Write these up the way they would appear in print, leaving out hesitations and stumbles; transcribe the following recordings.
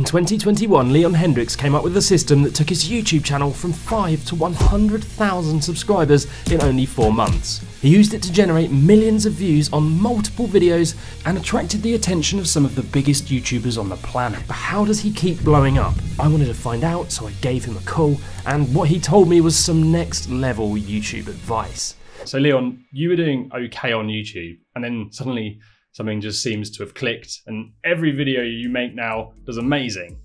2021, Leon Hendricks came up with a system that took his YouTube channel from 5 to 100,000 subscribers in only 4 months. He used it to generate millions of views on multiple videos and attracted the attention of some of the biggest YouTubers on the planet. But how does he keep blowing up? I wanted to find out, so I gave him a call, and what he told me was some next level YouTube advice. So Leon, you were doing okay on YouTube, and then suddenly something just seems to have clicked, and every video you make now does amazing.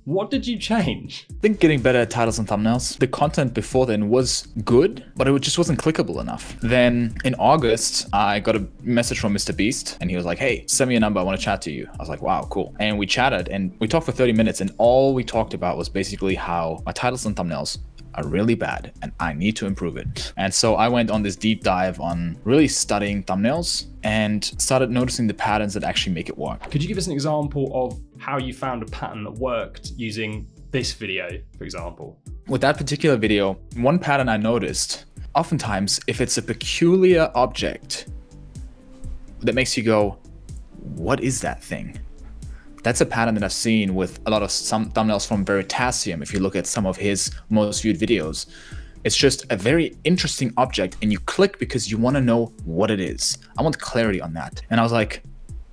What did you change? I think getting better at titles and thumbnails. The content before then was good, but it just wasn't clickable enough. Then in August, I got a message from Mr. Beast, and he was like, hey, send me a number, I want to chat to you. I was like, wow, cool. And we chatted, and we talked for 30 minutes, and all we talked about was basically how my titles and thumbnails are really bad and I need to improve it. And so I went on this deep dive on really studying thumbnails and started noticing the patterns that actually make it work. Could you give us an example of how you found a pattern that worked using this video, for example? With that particular video, one pattern I noticed, oftentimes if it's a peculiar object that makes you go, what is that thing? That's a pattern that I've seen with a lot of some thumbnails from Veritasium. If you look at some of his most viewed videos, it's just a very interesting object and you click because you want to know what it is. I want clarity on that. And I was like,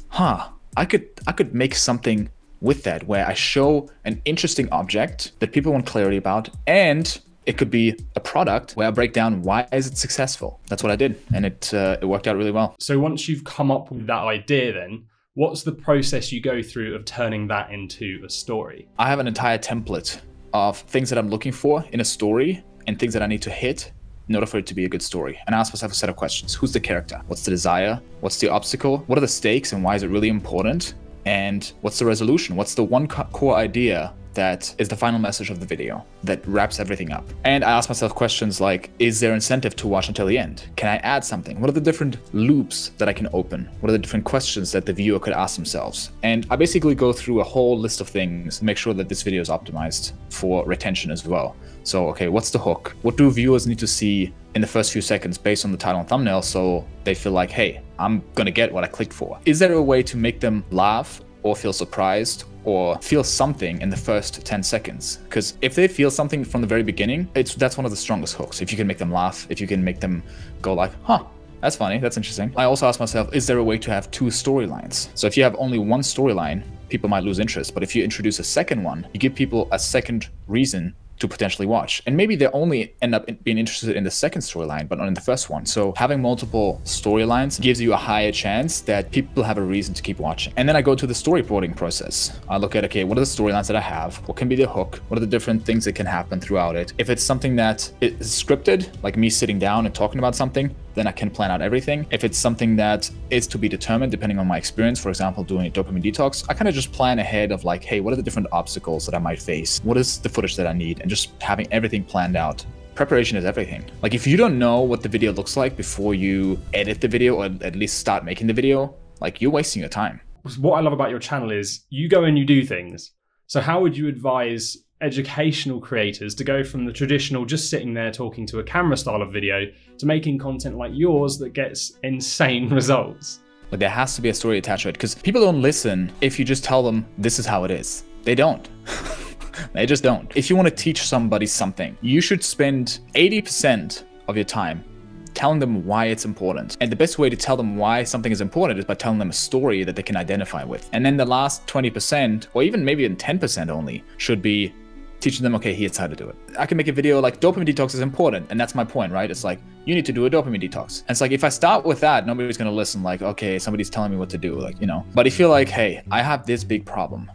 huh, I could make something with that where I show an interesting object that people want clarity about, and it could be a product where I break down why is it successful. That's what I did, and it worked out really well. So once you've come up with that idea, then what's the process you go through of turning that into a story? I have an entire template of things that I'm looking for in a story and things that I need to hit in order for it to be a good story. And I ask myself a set of questions. Who's the character? What's the desire? What's the obstacle? What are the stakes and why is it really important? And what's the resolution? What's the one core idea that is the final message of the video that wraps everything up? And I ask myself questions like, is there incentive to watch until the end? Can I add something? What are the different loops that I can open? What are the different questions that the viewer could ask themselves? And I basically go through a whole list of things to make sure that this video is optimized for retention as well. So, okay, what's the hook? What do viewers need to see in the first few seconds based on the title and thumbnail so they feel like, hey, I'm gonna get what I clicked for? Is there a way to make them laugh or feel surprised or feel something in the first 10 seconds? Because if they feel something from the very beginning, that's one of the strongest hooks. If you can make them laugh, if you can make them go like, huh, that's funny, that's interesting. I also ask myself, is there a way to have 2 storylines? So if you have only one storyline, people might lose interest. But if you introduce a second one, you give people a second reason to potentially watch. And maybe they only end up being interested in the second storyline, but not in the first one. So having multiple storylines gives you a higher chance that people have a reason to keep watching. And then I go to the storyboarding process. I look at, okay, what are the storylines that I have? What can be the hook? What are the different things that can happen throughout it? If it's something that is scripted, like me sitting down and talking about something, then I can plan out everything. If it's something that is to be determined depending on my experience, for example, doing a dopamine detox, I kind of just plan ahead of like, hey, what are the different obstacles that I might face? What is the footage that I need? And just having everything planned out. Preparation is everything. Like if you don't know what the video looks like before you edit the video or at least start making the video, like you're wasting your time. What I love about your channel is you go and you do things. So how would you advise educational creators to go from the traditional just sitting there talking to a camera style of video to making content like yours that gets insane results? But there has to be a story attached to it, because people don't listen if you just tell them this is how it is. They don't. They just don't. If you want to teach somebody something, you should spend 80% of your time telling them why it's important. And the best way to tell them why something is important is by telling them a story that they can identify with. And then the last 20%, or even maybe in 10% only, should be teaching them, okay, here's how to do it. I can make a video like dopamine detox is important, and that's my point, right? It's like, you need to do a dopamine detox. And it's like, if I start with that, nobody's gonna listen, like, okay, somebody's telling me what to do, like, you know. But if you're like, hey, I have this big problem,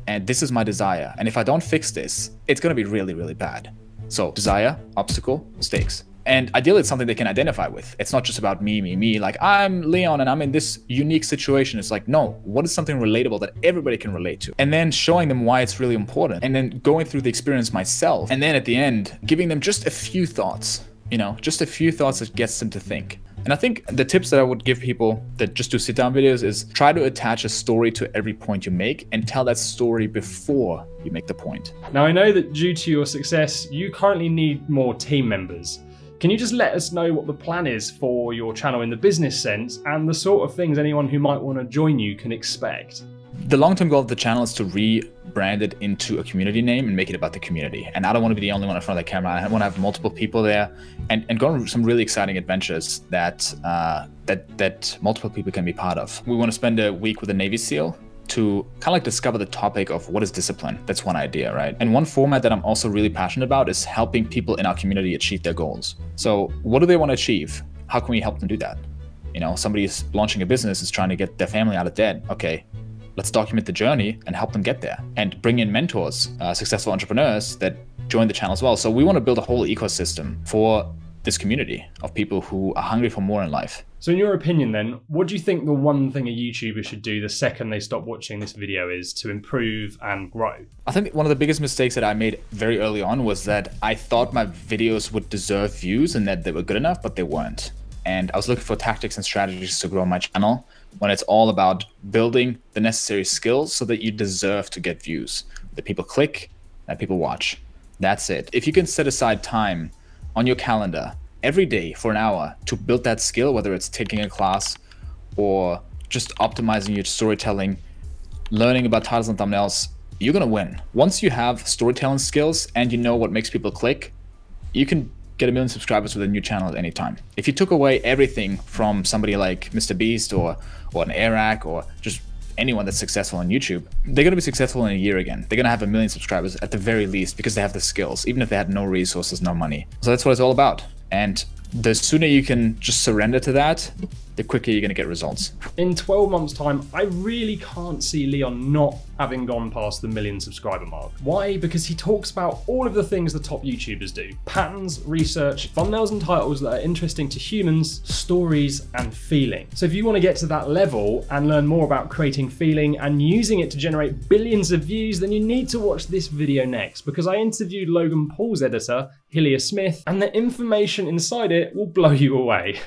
and this is my desire, and if I don't fix this, it's gonna be really, really bad. So, desire, obstacle, stakes. And ideally, it's something they can identify with. It's not just about me. Like, I'm Leon and I'm in this unique situation. It's like, no, what is something relatable that everybody can relate to? And then showing them why it's really important. And then going through the experience myself. And then at the end, giving them just a few thoughts, you know, just a few thoughts that gets them to think. And I think the tips that I would give people that just do sit-down videos is try to attach a story to every point you make and tell that story before you make the point. Now, I know that due to your success, you currently need more team members. Can you just let us know what the plan is for your channel in the business sense and the sort of things anyone who might want to join you can expect? The long-term goal of the channel is to rebrand it into a community name and make it about the community. And I don't want to be the only one in front of the camera. I want to have multiple people there and go on some really exciting adventures that multiple people can be part of. We want to spend a week with a Navy SEAL to kind of like discover the topic of what is discipline. That's one idea, right? And one format that I'm also really passionate about is helping people in our community achieve their goals. So what do they want to achieve? How can we help them do that? You know, somebody is launching a business, is trying to get their family out of debt. Okay, let's document the journey and help them get there, and bring in mentors, successful entrepreneurs that join the channel as well. So we want to build a whole ecosystem for this community of people who are hungry for more in life. So in your opinion then, what do you think the one thing a YouTuber should do the second they stop watching this video is to improve and grow? I think one of the biggest mistakes that I made very early on was that I thought my videos would deserve views and that they were good enough, but they weren't. And I was looking for tactics and strategies to grow my channel when it's all about building the necessary skills so that you deserve to get views, that people click, that people watch. That's it. If you can set aside time on your calendar every day for an hour to build that skill, whether it's taking a class or just optimizing your storytelling, learning about titles and thumbnails, you're gonna win. Once you have storytelling skills and you know what makes people click, you can get 1 million subscribers with a new channel at any time. If you took away everything from somebody like Mr. Beast or an Eric or just anyone that's successful on YouTube, they're gonna be successful in a year again. They're gonna have 1 million subscribers at the very least because they have the skills, even if they had no resources, no money. So that's what it's all about. And the sooner you can just surrender to that, the quicker you're gonna get results. In 12 months' time, I really can't see Leon not having gone past the 1 million subscriber mark. Why? Because he talks about all of the things the top YouTubers do. Patterns, research, thumbnails and titles that are interesting to humans, stories and feeling. So if you want to get to that level and learn more about creating feeling and using it to generate billions of views, then you need to watch this video next, because I interviewed Logan Pauls' editor, Hillier Smith, and the information inside it will blow you away.